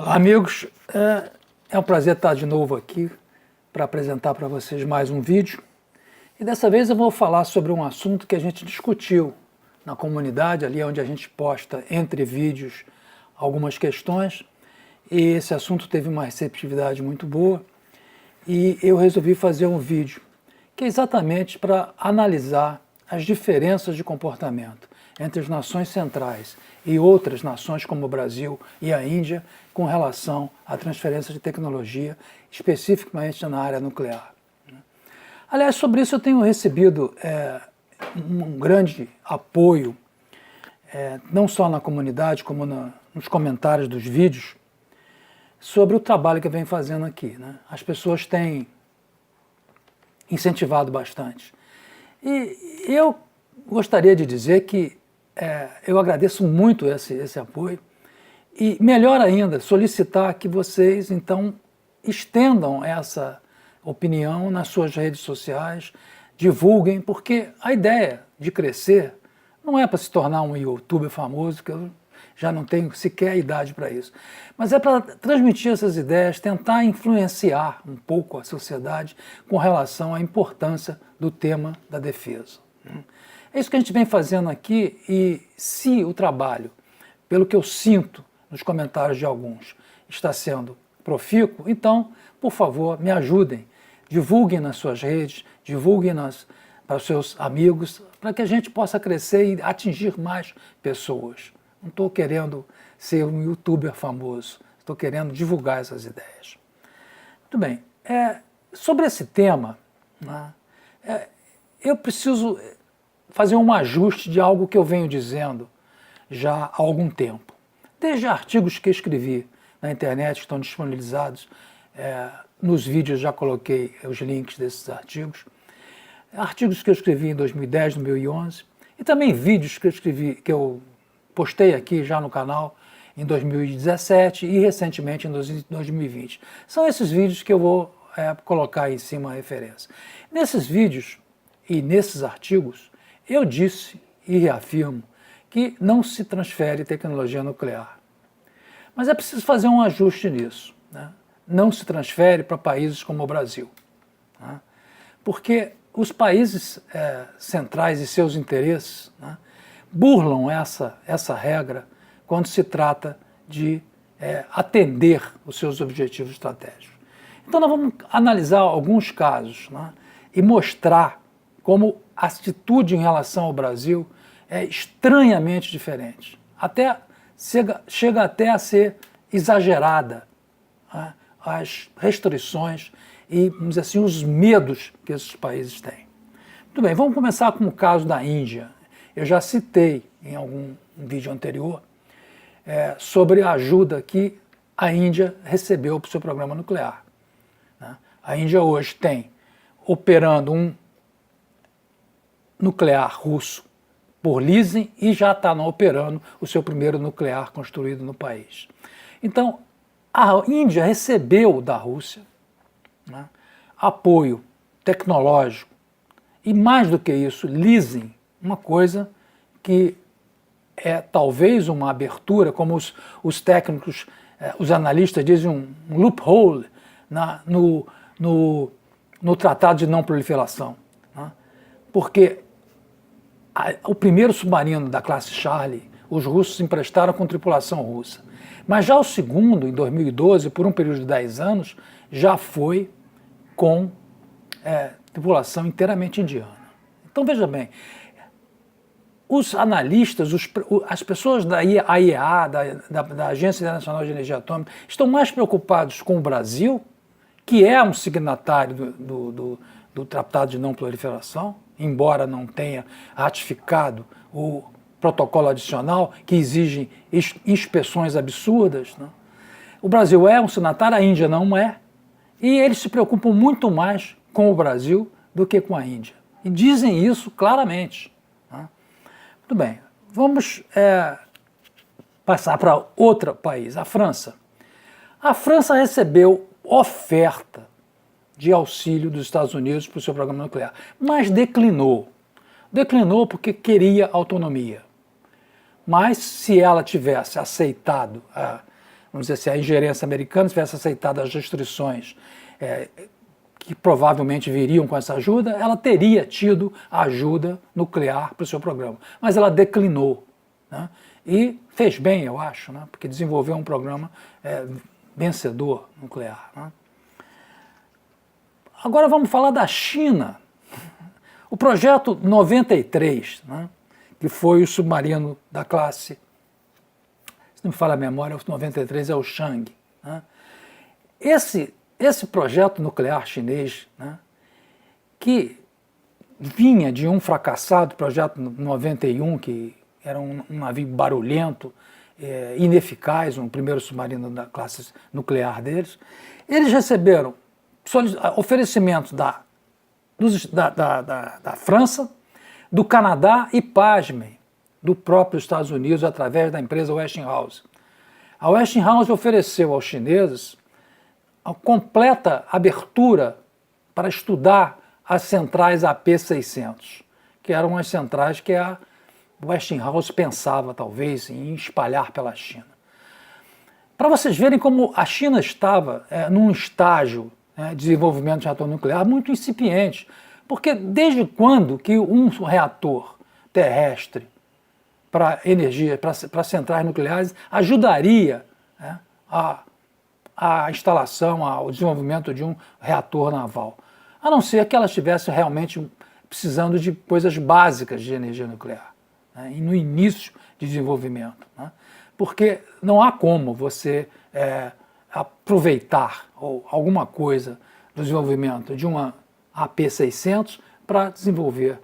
Olá, amigos. É um prazer estar de novo aqui para apresentar para vocês mais um vídeo. E dessa vez eu vou falar sobre um assunto que a gente discutiu na comunidade, ali onde a gente posta entre vídeos algumas questões. E esse assunto teve uma receptividade muito boa e eu resolvi fazer um vídeo que é exatamente para analisar as diferenças de comportamento entre as nações centrais e outras nações como o Brasil e a Índia com relação à transferência de tecnologia, especificamente na área nuclear. Aliás, sobre isso eu tenho recebido um grande apoio, não só na comunidade, como nos comentários dos vídeos, sobre o trabalho que eu venho fazendo aqui. As pessoas têm incentivado bastante. E eu gostaria de dizer que eu agradeço muito esse apoio e, melhor ainda, solicitar que vocês, então, estendam essa opinião nas suas redes sociais, divulguem, porque a ideia de crescer não é para se tornar um youtuber famoso, que eu já não tenho sequer idade para isso, mas é para transmitir essas ideias, tentar influenciar um pouco a sociedade com relação à importância do tema da defesa. É isso que a gente vem fazendo aqui e se o trabalho, pelo que eu sinto nos comentários de alguns, está sendo profícuo, então, por favor, me ajudem. Divulguem nas suas redes, divulguem para os seus amigos, para que a gente possa crescer e atingir mais pessoas. Não estou querendo ser um youtuber famoso, estou querendo divulgar essas ideias. Muito bem, sobre esse tema, eu preciso fazer um ajuste de algo que eu venho dizendo já há algum tempo. Desde artigos que escrevi na internet, que estão disponibilizados, nos vídeos já coloquei os links desses artigos, artigos que eu escrevi em 2010, 2011, e também vídeos que eu escrevi, que eu postei aqui já no canal em 2017 e recentemente em 2020. São esses vídeos que eu vou colocar em cima a referência. Nesses vídeos e nesses artigos, eu disse e reafirmo que não se transfere tecnologia nuclear. Mas é preciso fazer um ajuste nisso. Não se transfere para países como o Brasil. Porque os países centrais e seus interesses burlam essa regra quando se trata de atender os seus objetivos estratégicos. Então nós vamos analisar alguns casos e mostrar como a atitude em relação ao Brasil é estranhamente diferente. Chega até a ser exagerada as restrições e, vamos dizer assim, os medos que esses países têm. Muito bem, vamos começar com o caso da Índia. Eu já citei em algum vídeo anterior sobre a ajuda que a Índia recebeu para o seu programa nuclear. A Índia hoje tem operando um nuclear russo por leasing e já está operando o seu primeiro nuclear construído no país. Então, a Índia recebeu da Rússia apoio tecnológico e, mais do que isso, leasing, uma coisa que é talvez uma abertura, como os técnicos, os analistas dizem, um loophole no Tratado de Não Proliferação. Porque o primeiro submarino da classe Charlie, os russos emprestaram com tripulação russa. Mas já o segundo, em 2012, por um período de 10 anos, já foi com tripulação inteiramente indiana. Então, veja bem, os analistas, as pessoas da AIEA, da Agência Internacional de Energia Atômica, estão mais preocupados com o Brasil, que é um signatário do Tratado de Não Proliferação, embora não tenha ratificado o protocolo adicional, que exige inspeções absurdas. O Brasil é um signatário, a Índia não é, e eles se preocupam muito mais com o Brasil do que com a Índia. E dizem isso claramente. Muito bem, vamos passar para outro país, a França. A França recebeu oferta de auxílio dos Estados Unidos para o seu programa nuclear, mas declinou. Declinou porque queria autonomia. Mas se ela tivesse aceitado vamos dizer assim, a ingerência americana tivesse aceitado as restrições que provavelmente viriam com essa ajuda, ela teria tido ajuda nuclear para o seu programa. Mas ela declinou, né? E fez bem, eu acho, né? Porque desenvolveu um programa vencedor nuclear, né? Agora vamos falar da China. O projeto 93, né? Que foi o submarino da classe, se não me falha a memória, o 93 é o Chang, né? Esse projeto nuclear chinês, né, que vinha de um fracassado projeto 91, que era um navio barulhento, ineficaz, um primeiro submarino da classe nuclear deles, eles receberam oferecimentos da França, do Canadá e, pasmem, do próprio Estados Unidos, através da empresa Westinghouse. A Westinghouse ofereceu aos chineses a completa abertura para estudar as centrais AP600, que eram as centrais que a Westinghouse pensava, talvez, em espalhar pela China. Para vocês verem como a China estava num estágio de desenvolvimento de reator nuclear muito incipiente, porque desde quando que um reator terrestre para energia, para centrais nucleares, ajudaria, né, a instalação, o desenvolvimento de um reator naval, a não ser que ela estivesse realmente precisando de coisas básicas de energia nuclear, né, e no início de desenvolvimento, né, porque não há como você aproveitar alguma coisa do desenvolvimento de uma AP600 para desenvolver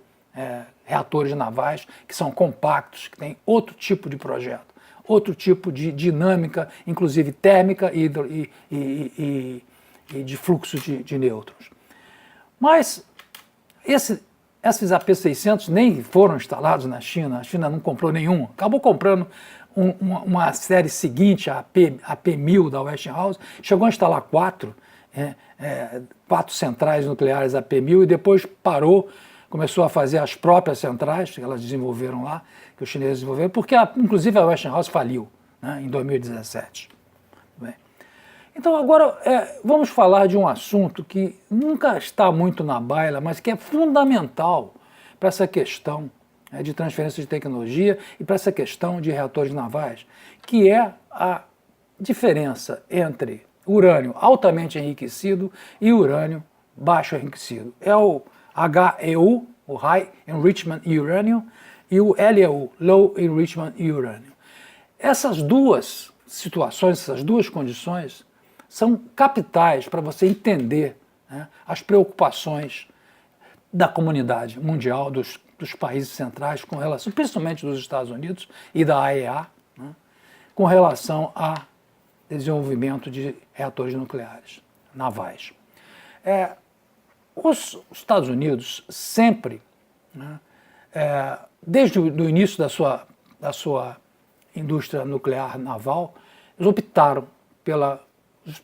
reatores navais que são compactos, que têm outro tipo de projeto, outro tipo de dinâmica, inclusive térmica e de fluxo de nêutrons. Mas esses AP600 nem foram instalados na China, a China não comprou nenhum, acabou comprando uma série seguinte, a AP1000 da Westinghouse, chegou a instalar quatro centrais nucleares AP1000 e depois parou, começou a fazer as próprias centrais que elas desenvolveram lá, que os chineses desenvolveram, porque inclusive a Westinghouse faliu, né, em 2017. Bem, então agora vamos falar de um assunto que nunca está muito na baila, mas que é fundamental para essa questão de transferência de tecnologia e para essa questão de reatores navais, que é a diferença entre urânio altamente enriquecido e urânio baixo enriquecido. É o HEU, o High Enrichment Uranium, e o LEU, Low Enrichment Uranium. Essas duas situações, essas duas condições, são capitais para você entender, né, as preocupações da comunidade mundial, dos países centrais, com relação, principalmente dos Estados Unidos e da AEA, né, com relação ao desenvolvimento de reatores nucleares navais. Os Estados Unidos sempre, né, desde o início da sua indústria nuclear naval, eles optaram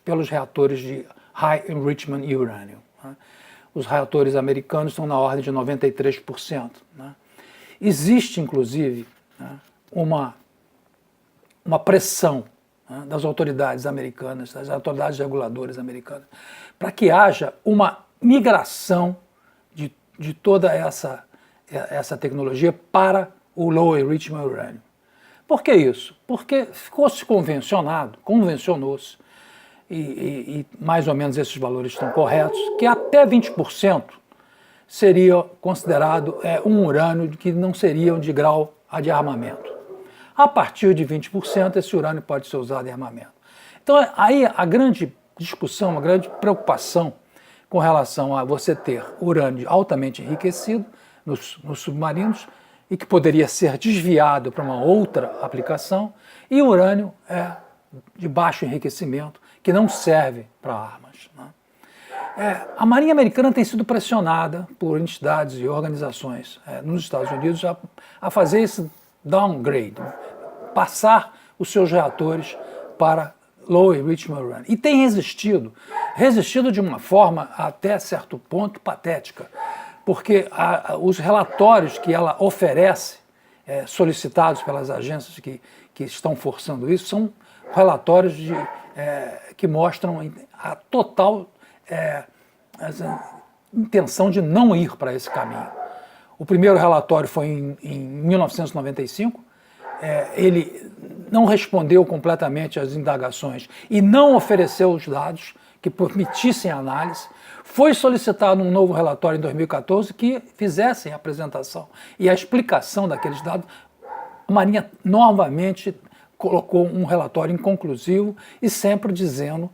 pelos reatores de High Enrichment Uranium, né? Os reatores americanos estão na ordem de 93%. Né? Existe, inclusive, né, uma pressão, né, das autoridades americanas, das autoridades reguladoras americanas, para que haja uma migração de toda essa tecnologia para o Low Enrichment Uranium. Por que isso? Porque ficou-se convencionou-se, e mais ou menos esses valores estão corretos, que até 20% seria considerado um urânio que não seria de grau de armamento. A partir de 20%, esse urânio pode ser usado em armamento. Então, aí a grande discussão, a grande preocupação com relação a você ter urânio altamente enriquecido nos submarinos e que poderia ser desviado para uma outra aplicação, e urânio de baixo enriquecimento, que não serve para armas, né? A Marinha Americana tem sido pressionada por entidades e organizações nos Estados Unidos a fazer esse downgrade, passar os seus reatores para Low Enrichment Uranium. E tem resistido de uma forma até certo ponto patética, porque os relatórios que ela oferece, solicitados pelas agências que estão forçando isso, são relatórios que mostram a total intenção de não ir para esse caminho. O primeiro relatório foi em 1995, ele não respondeu completamente às indagações e não ofereceu os dados que permitissem a análise. Foi solicitado um novo relatório em 2014 que fizessem a apresentação e a explicação daqueles dados. A Marinha novamente colocou um relatório inconclusivo e sempre dizendo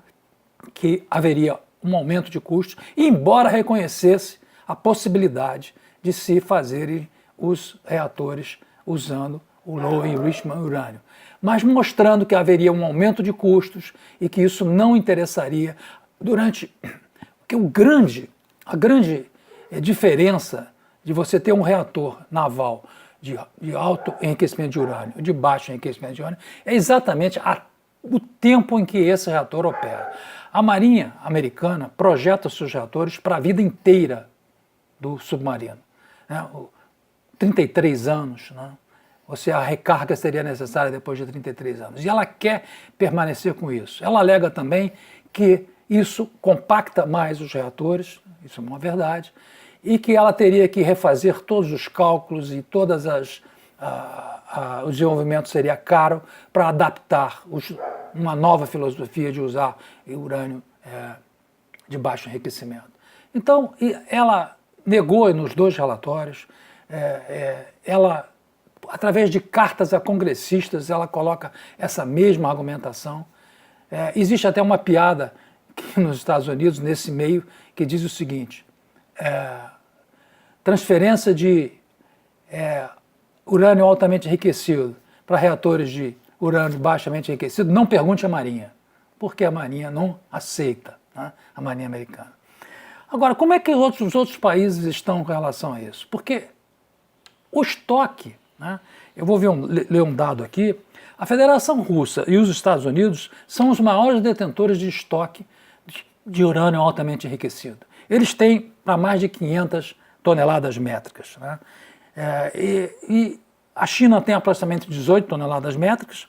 que haveria um aumento de custos, embora reconhecesse a possibilidade de se fazerem os reatores usando o Low Enrichment Urânio, mas mostrando que haveria um aumento de custos e que isso não interessaria porque a grande diferença de você ter um reator naval de alto enriquecimento de urânio, de baixo enriquecimento de urânio, é exatamente o tempo em que esse reator opera. A Marinha Americana projeta seus reatores para a vida inteira do submarino. 33 anos, né? A recarga seria necessária depois de 33 anos. E ela quer permanecer com isso. Ela alega também que isso compacta mais os reatores, isso é uma verdade, e que ela teria que refazer todos os cálculos e o desenvolvimento seria caro para adaptar uma nova filosofia de usar urânio de baixo enriquecimento. Então, ela negou nos dois relatórios, ela, através de cartas a congressistas, ela coloca essa mesma argumentação. Existe até uma piada que nos Estados Unidos, nesse meio, que diz o seguinte: transferência de urânio altamente enriquecido para reatores de urânio baixamente enriquecido, não pergunte à Marinha, porque a Marinha não aceita, né? A Marinha Americana. Agora, como é que os outros países estão com relação a isso? Porque o estoque, né? Eu vou ler um dado aqui, a Federação Russa e os Estados Unidos são os maiores detentores de estoque de urânio altamente enriquecido. Eles têm para mais de 500 toneladas métricas, né? E a China tem aproximadamente 18 toneladas métricas,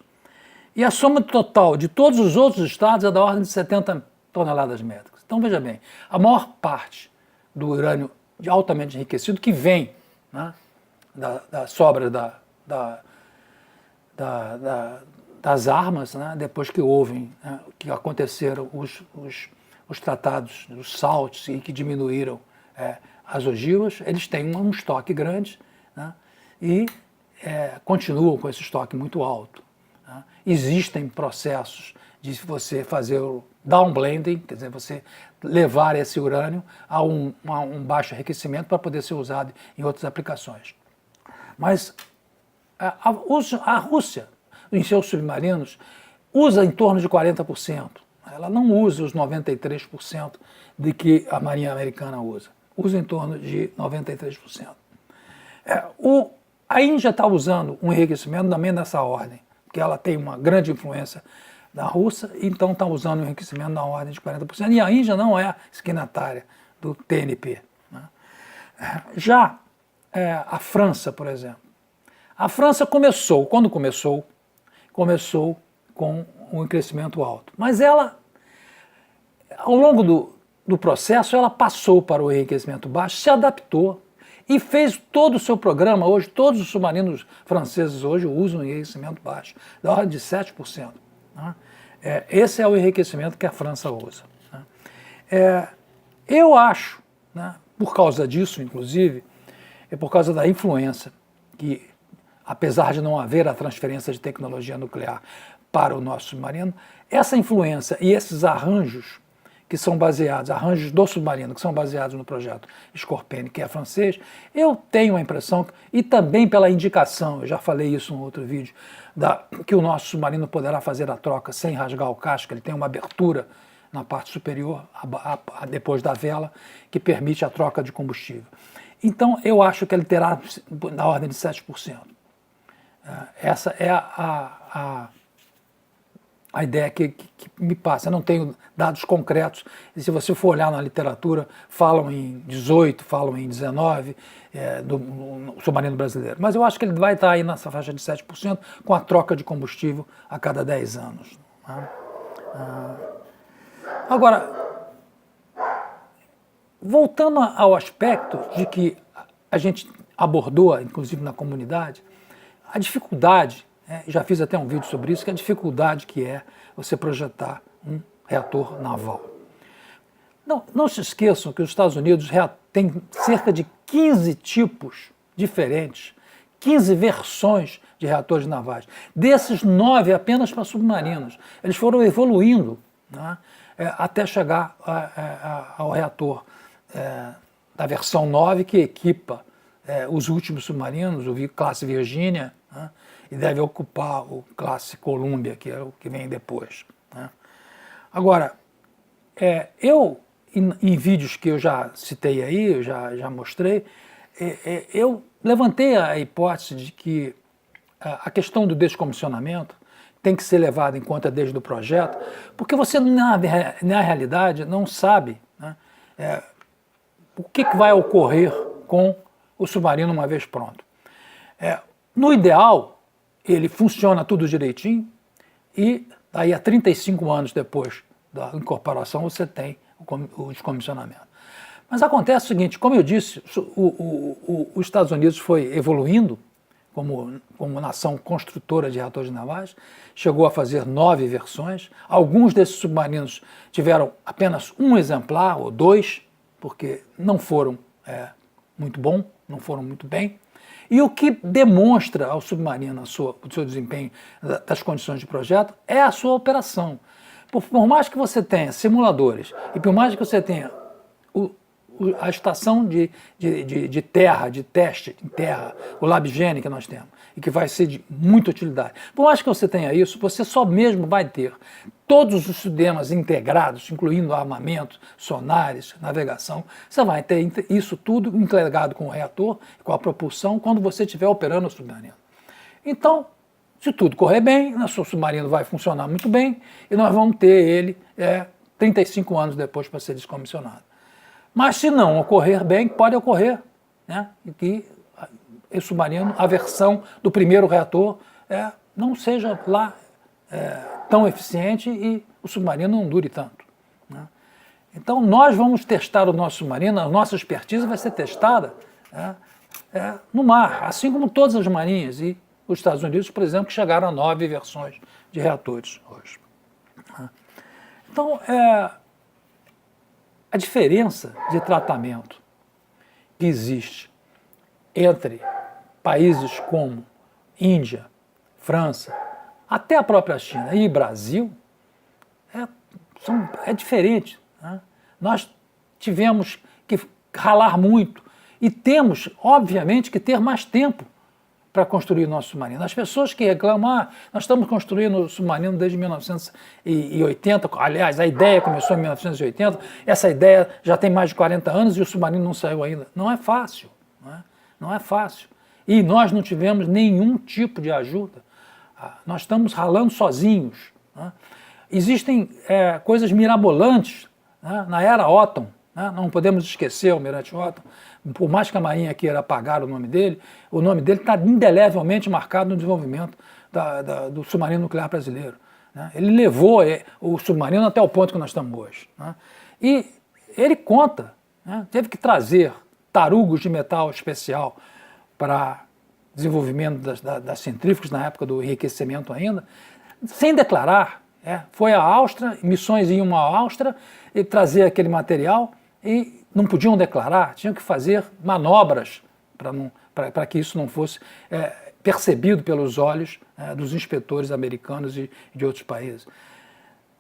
e a soma total de todos os outros estados é da ordem de 70 toneladas métricas. Então, veja bem, a maior parte do urânio altamente enriquecido que vem, né, da sobra das armas, né, depois que que aconteceram os tratados, os SALTs, e que diminuíram as ogivas, eles têm um estoque grande, né, e continuam com esse estoque muito alto, né. Existem processos de você fazer o downblending, quer dizer, você levar esse urânio a um baixo enriquecimento para poder ser usado em outras aplicações. Mas a Rússia, em seus submarinos, usa em torno de 40%. Ela não usa os 93% de que a Marinha Americana usa. Usa em torno de 93%. A Índia está usando um enriquecimento também nessa ordem, porque ela tem uma grande influência da Rússia, então está usando um enriquecimento na ordem de 40%. E a Índia não é esquinatária do TNP, né? Já a França, por exemplo. A França quando começou com um crescimento alto. Mas ela, ao longo do processo, ela passou para o enriquecimento baixo, se adaptou e fez todo o seu programa. Hoje, todos os submarinos franceses hoje usam enriquecimento baixo, da ordem de 7%. Né? Esse é o enriquecimento que a França usa, né? Eu acho, né, por causa disso, inclusive, por causa da influência que, apesar de não haver a transferência de tecnologia nuclear para o nosso submarino, essa influência e esses arranjos arranjos do submarino, que são baseados no projeto Scorpene, que é francês, eu tenho a impressão, e também pela indicação, eu já falei isso em outro vídeo, que o nosso submarino poderá fazer a troca sem rasgar o casco, ele tem uma abertura na parte superior, depois da vela, que permite a troca de combustível. Então, eu acho que ele terá na ordem de 7%. Essa é a ideia que me passa. Eu não tenho dados concretos, e se você for olhar na literatura, falam em 18, falam em 19 do submarino brasileiro. Mas eu acho que ele vai estar aí nessa faixa de 7% com a troca de combustível a cada 10 anos. Né? Agora, voltando ao aspecto de que a gente abordou, inclusive na comunidade, a dificuldade, já fiz até um vídeo sobre isso, que é a dificuldade que é você projetar um reator naval. Não se esqueçam que os Estados Unidos têm cerca de 15 tipos diferentes, 15 versões de reatores navais. Desses, 9 apenas para submarinos. Eles foram evoluindo, né, até chegar ao reator da versão 9, que equipa os últimos submarinos, o classe Virginia, né, e deve ocupar o classe Columbia, que é o que vem depois. Né. Agora, em vídeos que eu já citei aí, eu já mostrei, eu levantei a hipótese de que a questão do descomissionamento tem que ser levada em conta desde o projeto, porque você, na realidade, não sabe, né, o que vai ocorrer com o submarino uma vez pronto. No ideal, ele funciona tudo direitinho e aí a 35 anos depois da incorporação você tem o descomissionamento. Mas acontece o seguinte, como eu disse, os Estados Unidos foi evoluindo como nação construtora de reatores navais, chegou a fazer 9 versões. Alguns desses submarinos tiveram apenas um exemplar ou 2, porque não foram muito bom, não foram muito bem. E o que demonstra ao submarino o seu desempenho das condições de projeto é a sua operação. Por mais que você tenha simuladores e por mais que você tenha a estação de terra, de teste em terra, o LabGen que nós temos, e que vai ser de muita utilidade. Por mais que você tenha isso, você só mesmo vai ter todos os sistemas integrados, incluindo armamento, sonares, navegação, você vai ter isso tudo integrado com o reator, com a propulsão, quando você estiver operando o submarino. Então, se tudo correr bem, o seu submarino vai funcionar muito bem e nós vamos ter ele 35 anos depois para ser descomissionado. Mas se não ocorrer bem, pode ocorrer, né, que o submarino, a versão do primeiro reator, não seja lá tão eficiente e o submarino não dure tanto. Né. Então nós vamos testar o nosso submarino, a nossa expertise vai ser testada no mar, assim como todas as marinhas e os Estados Unidos, por exemplo, que chegaram a 9 versões de reatores hoje. Então, a diferença de tratamento que existe entre países como Índia, França, até a própria China e Brasil é diferente. Né? Nós tivemos que ralar muito e temos, obviamente, que ter mais tempo para construir o nosso submarino. As pessoas que reclamam, nós estamos construindo o submarino desde 1980, aliás, a ideia começou em 1980, essa ideia já tem mais de 40 anos e o submarino não saiu ainda. Não é fácil, não é fácil. E nós não tivemos nenhum tipo de ajuda. Nós estamos ralando sozinhos. Né? Existem coisas mirabolantes, né, na era Otton. Não podemos esquecer o Almirante Otton, por mais que a Marinha queira apagar o nome dele está indelevelmente marcado no desenvolvimento do submarino nuclear brasileiro. Né? Ele levou o submarino até o ponto que nós estamos hoje. Né? E ele conta, né, teve que trazer tarugos de metal especial para desenvolvimento das centrífugas, na época do enriquecimento ainda, sem declarar. Foi à Áustria, missões iam à Áustria e trazer aquele material e não podiam declarar, tinham que fazer manobras para que isso não fosse percebido pelos olhos dos inspetores americanos e de outros países.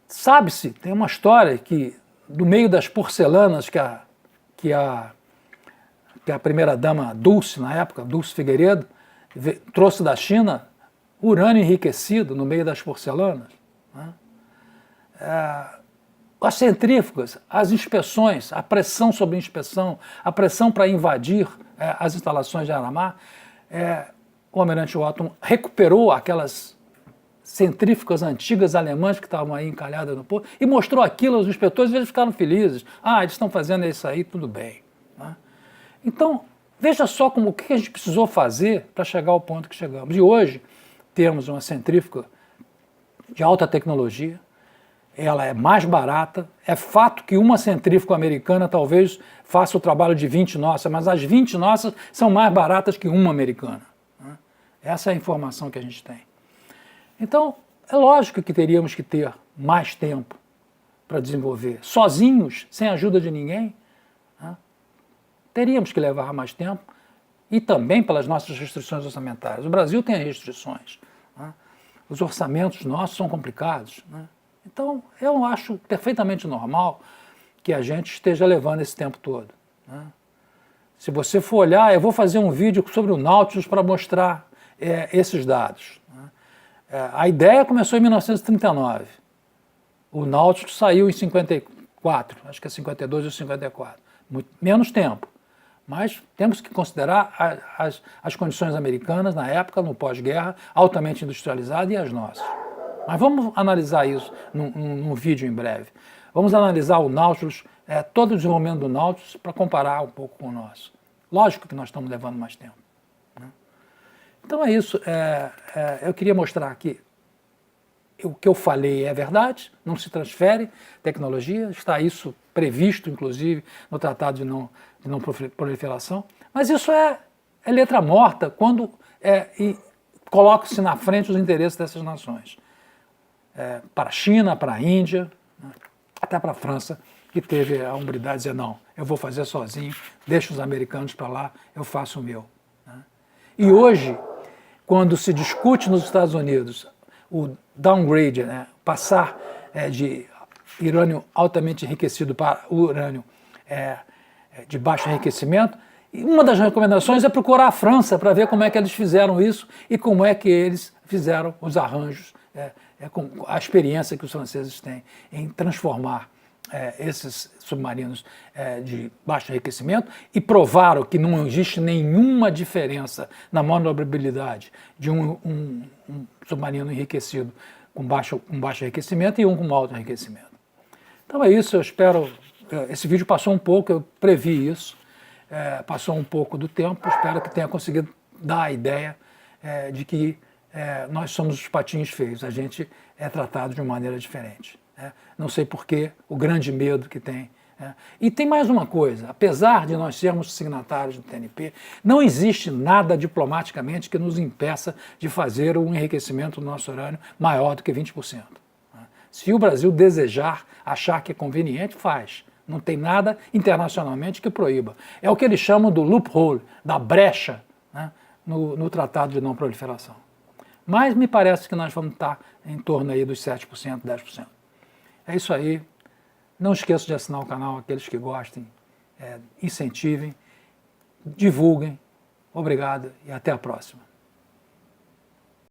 Sabe-se, tem uma história que, do meio das porcelanas que a primeira-dama Dulce, na época, Dulce Figueiredo, trouxe da China, urânio enriquecido no meio das porcelanas. Né? As centrífugas, as inspeções, a pressão sobre a inspeção, a pressão para invadir as instalações de Aramar, o Almirante Otton recuperou aquelas centrífugas antigas alemãs que estavam aí encalhadas no porto e mostrou aquilo aos inspetores e eles ficaram felizes. Eles estão fazendo isso aí, tudo bem. Né? Então, veja só o que a gente precisou fazer para chegar ao ponto que chegamos. E hoje temos uma centrífuga de alta tecnologia, ela é mais barata. É fato que uma centrífuga americana talvez faça o trabalho de 20 nossas, mas as 20 nossas são mais baratas que uma americana. Essa é a informação que a gente tem. Então, é lógico que teríamos que ter mais tempo para desenvolver. Sozinhos, sem a ajuda de ninguém, teríamos que levar mais tempo e também pelas nossas restrições orçamentárias. O Brasil tem restrições. Os orçamentos nossos são complicados. Então, eu acho perfeitamente normal que a gente esteja levando esse tempo todo. Se você for olhar, eu vou fazer um vídeo sobre o Nautilus para mostrar esses dados. A ideia começou em 1939. O Nautilus saiu em 54, acho que é 52 ou 54. Muito, menos tempo. Mas temos que considerar as condições americanas na época, no pós-guerra, altamente industrializada, e as nossas. Mas vamos analisar isso num vídeo em breve. Vamos analisar o Nautilus, todo o desenvolvimento do Nautilus, para comparar um pouco com o nosso. Lógico que nós estamos levando mais tempo. Então é isso. Eu queria mostrar que o que eu falei é verdade, não se transfere tecnologia, está isso previsto, inclusive, no Tratado de Não Proliferação, mas isso é letra morta quando coloca-se na frente os interesses dessas nações. Para a China, para a Índia, até para a França, que teve a hombridade de dizer, não, eu vou fazer sozinho, deixa os americanos para lá, eu faço o meu. E hoje, quando se discute nos Estados Unidos o downgrade, passar de urânio altamente enriquecido para urânio de baixo enriquecimento, e uma das recomendações é procurar a França para ver como é que eles fizeram isso e como é que eles fizeram os arranjos, com a experiência que os franceses têm em transformar esses submarinos de baixo enriquecimento, e provaram que não existe nenhuma diferença na manobrabilidade de um submarino enriquecido com baixo enriquecimento e um com alto enriquecimento. Então é isso, eu espero. Esse vídeo passou um pouco, eu previ isso, passou um pouco do tempo, espero que tenha conseguido dar a ideia de que nós somos os patinhos feios, a gente é tratado de uma maneira diferente. Não sei porquê, o grande medo que tem. E tem mais uma coisa, apesar de nós sermos signatários do TNP, não existe nada diplomaticamente que nos impeça de fazer um enriquecimento do nosso urânio maior do que 20%. Se o Brasil desejar, achar que é conveniente, faz. Não tem nada internacionalmente que proíba. É o que eles chamam do loophole, da brecha, no Tratado de Não Proliferação. Mas me parece que nós vamos estar em torno aí dos 7%, 10%. É isso aí. Não esqueçam de assinar o canal, aqueles que gostem, incentivem, divulguem. Obrigado e até a próxima.